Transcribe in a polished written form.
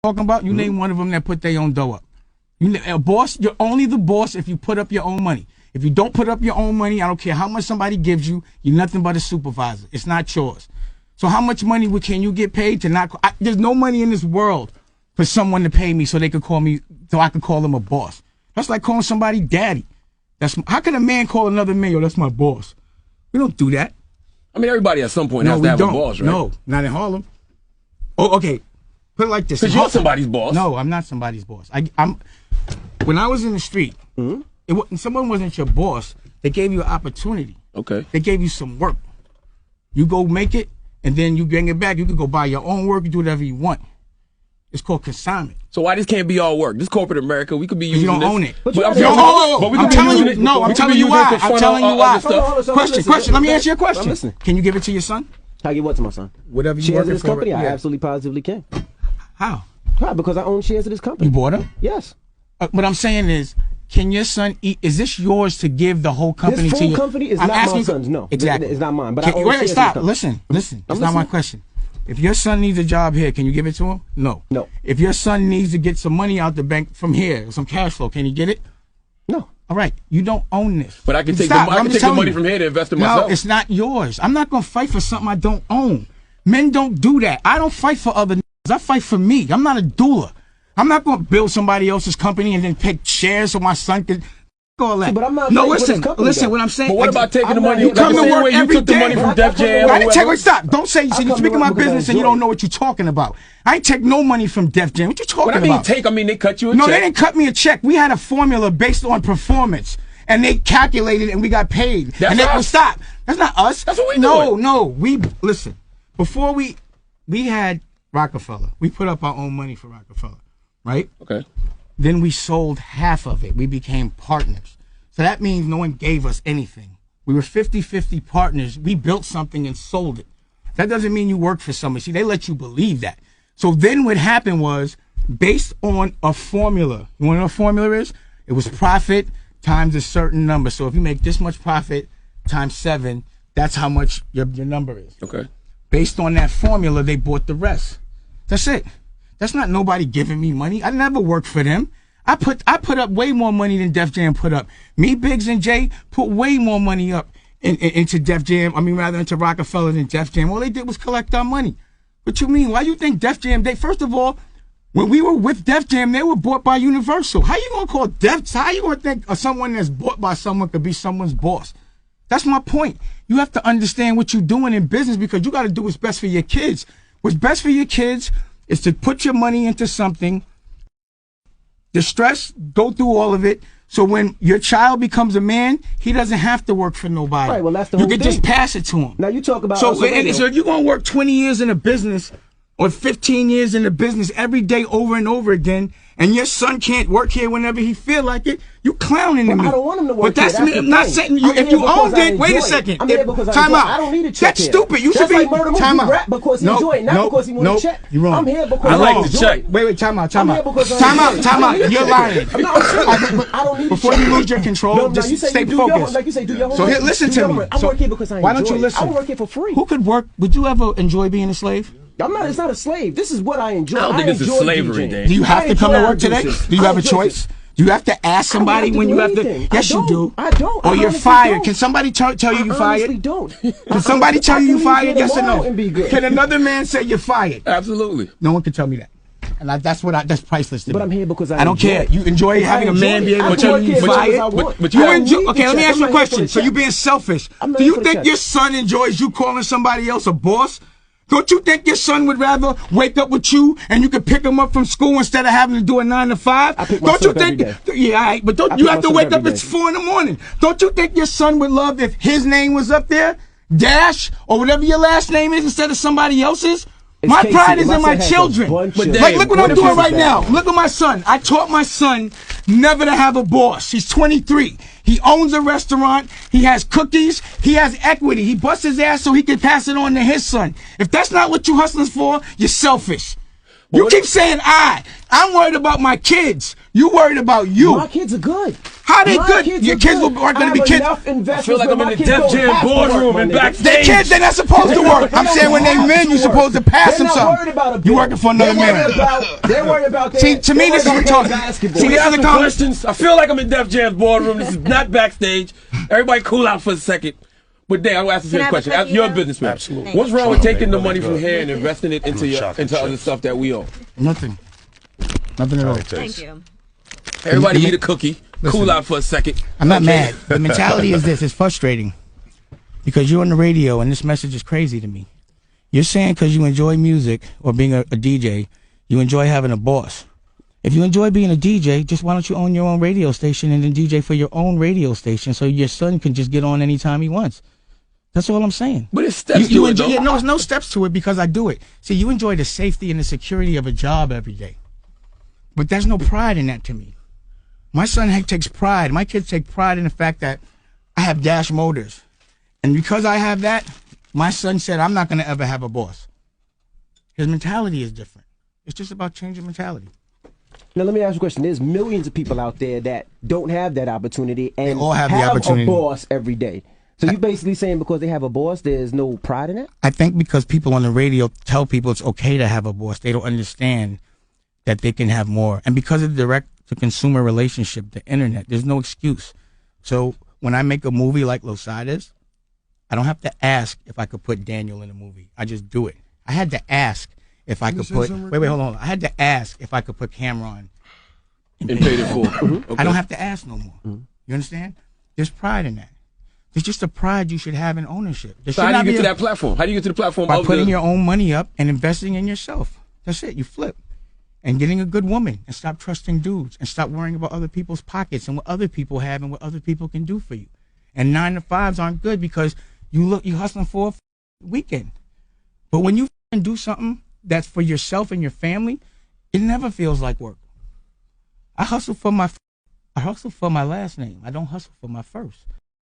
talking about? You name one of them that put their own dough up. A boss, you're only the boss if you put up your own money. If you don't put up your own money, I don't care how much somebody gives you, you're nothing but a supervisor. It's not yours. So how much money can you get paid to not? There's no money in this world for someone to pay me so they could call me, so I could call them a boss. That's like calling somebody daddy. How can a man call another man, yo, that's my boss? We don't do that. I mean, everybody at some point has to have a boss, right? No, not in Harlem. Oh, okay. Put it like this. Because you're somebody's boss. No, I'm not somebody's boss. When I was in the street, someone wasn't your boss. They gave you an opportunity. Okay. They gave you some work. You go make it, and then you bring it back. You can go buy your own work. You do whatever you want. It's called consignment. So why this can't be all work? This corporate America, we could be using this. You don't own it. But I'm telling you. No, I'm telling you why. I'm telling you why. Question. Let me answer your question. Can you give it to your son? How you what to my son? Whatever you shares working of this for. company, I absolutely positively can. How? How? Because I own shares of this company. You bought them? Yes. What I'm saying is, can your son eat? Is this yours to give the whole company this to you? This company is not my son's. No, exactly. It's not mine. But I own shares stop. of this company. Listen. It's not my question. If your son needs a job here, can you give it to him? No. No. If your son needs to get some money out the bank from here, some cash flow, can you get it? No. All right. You don't own this. But I can take the money from here to invest in myself. No, it's not yours. I'm not going to fight for something I don't own. Men don't do that. I don't fight for other niggas. I fight for me. I'm not a doula. I'm not going to build somebody else's company and then pick shares so my son can... All that. See, but I'm not listen, what I'm saying. But what about taking the money? You come to work every day. You took the money from Def Jam. Stop. Don't say you're speaking my business and you don't know what you're talking about. I ain't take no money from Def Jam. What you talking about? I mean they cut you a check. No, they didn't cut me a check. We had a formula based on performance. And they calculated and we got paid. That's us. Stop. That's not us. That's what we doing. No. Listen. Before we had Rockefeller. We put up our own money for Rockefeller. Right? Okay. Then we sold half of it. We became partners. So that means no one gave us anything. We were 50-50 partners. We built something and sold it. That doesn't mean you work for somebody. See, they let you believe that. So then what happened was, based on a formula. You want to know what a formula is? It was profit times a certain number. So if you make this much profit times 7, that's how much your number is. Okay. Based on that formula, they bought the rest. That's it. That's not nobody giving me money. I never worked for them. I put up way more money than Def Jam put up. Me, Biggs, and Jay put way more money up into Def Jam. I mean, rather into Rockefeller than Def Jam. All they did was collect our money. What you mean? Why you think Def Jam? First of all, when we were with Def Jam, they were bought by Universal. How you gonna call Def? How you gonna think someone that's bought by someone could be someone's boss? That's my point. You have to understand what you're doing in business because you got to do what's best for your kids. What's best for your kids is to put your money into something, distress, go through all of it, so when your child becomes a man, he doesn't have to work for nobody. Right, well, that's the you whole can thing. just pass it to him. Now you talk about... So if you're going to work 20 years in a business or 15 years in a business every day over and over again, and your son can't work here whenever he feel like it, you clowning him. I don't want him to work but that's here. That's me, I'm not saying you. If you owned it, wait a second. I'm here because time out. I don't need a check. That's stupid. You should be time out. Rap because he enjoy it, not because he want a check. You're wrong. I'm here because I like the check. Wait, time out. Time out. You're lying. I don't need before you lose your control, just stay focused. Like you say, do your homework. So here, listen to me. I work here because I enjoy it. Why don't you listen? I work here for free. Who could work? Would you ever enjoy being a slave? I'm not. It's not a slave. This is what I enjoy. I don't think this is slavery, Dave. Do you have to come to work today? Do you have a choice? Do you have to ask somebody when you have to? Yes, you do. I don't. Or you're fired. Can somebody tell you you fired? I honestly don't. Can somebody tell you fired? Yes or no? Can Can another man say you're fired? Absolutely. No one can tell me that. And that's priceless to me. But I'm here because I don't care. You enjoy having a man be able to tell you you fired? But you enjoy. Okay, let me ask you a question. So you being selfish. Do you think your son enjoys you calling somebody else a boss? Don't you think your son would rather wake up with you and you could pick him up from school instead of having to do a 9 to 5? Don't you think? Yeah, all right, but don't you have to wake up at 4 in the morning? Don't you think your son would love if his name was up there, Dash or whatever your last name is, instead of somebody else's? My pride is in my children. Like, look what I'm doing right now. Look at my son. I taught my son never to have a boss. He's 23. He owns a restaurant. He has cookies. He has equity. He busts his ass so he can pass it on to his son. If that's not what you hustlers for, you're selfish. You keep saying I'm worried about my kids. You worried about you. My kids are good. How they good? Your kids aren't going to be kids. I feel like I'm in the Def Jam boardroom and backstage. They kids, they're not supposed to work. I'm saying when they men, you're supposed to pass them something. You're working for another man. They're worried about their, see, to me, this is retarded. See, we asking questions. I feel like I'm in Def Jam's boardroom. This is not backstage. Everybody cool out for a second. But Dave, I'm going to ask you a question. You're a businessman. Absolutely. What's wrong with taking the money from here and investing it into other stuff that we own? Nothing. Nothing at all. Thank you. Everybody eat a cookie. Cool out for a second. I'm not mad. The mentality is this. It's frustrating. Because you're on the radio and this message is crazy to me. You're saying because you enjoy music or being a DJ, you enjoy having a boss. If you enjoy being a DJ, just why don't you own your own radio station and then DJ for your own radio station so your son can just get on anytime he wants? That's all I'm saying. But it's steps to it, though. No, there's no steps to it because I do it. See, you enjoy the safety and the security of a job every day. But there's no pride in that to me. My son takes pride. My kids take pride in the fact that I have Dash Motors. And because I have that, my son said, I'm not going to ever have a boss. His mentality is different. It's just about changing mentality. Now, let me ask you a question. There's millions of people out there that don't have that opportunity and they all have the opportunity. A boss every day. So you're basically saying because they have a boss, there's no pride in it? I think because people on the radio tell people it's okay to have a boss, they don't understand that they can have more. And because of the direct-to-consumer relationship, the internet, there's no excuse. So when I make a movie like Losada's, I don't have to ask if I could put Daniel in a movie. I just do it. I had to ask if I could put... Wait, hold on. I had to ask if I could put Cameron and paid it for. Okay. I don't have to ask no more. You understand? There's pride in that. It's just a pride you should have in ownership. So how do you get to that platform? How do you get to the platform? By putting your own money up and investing in yourself. That's it. You flip. And getting a good woman and stop trusting dudes and stop worrying about other people's pockets and what other people have and what other people can do for you. And 9-to-5s aren't good because you hustling for a weekend. But when you do something that's for yourself and your family, it never feels like work. I hustle for my last name. I don't hustle for my first.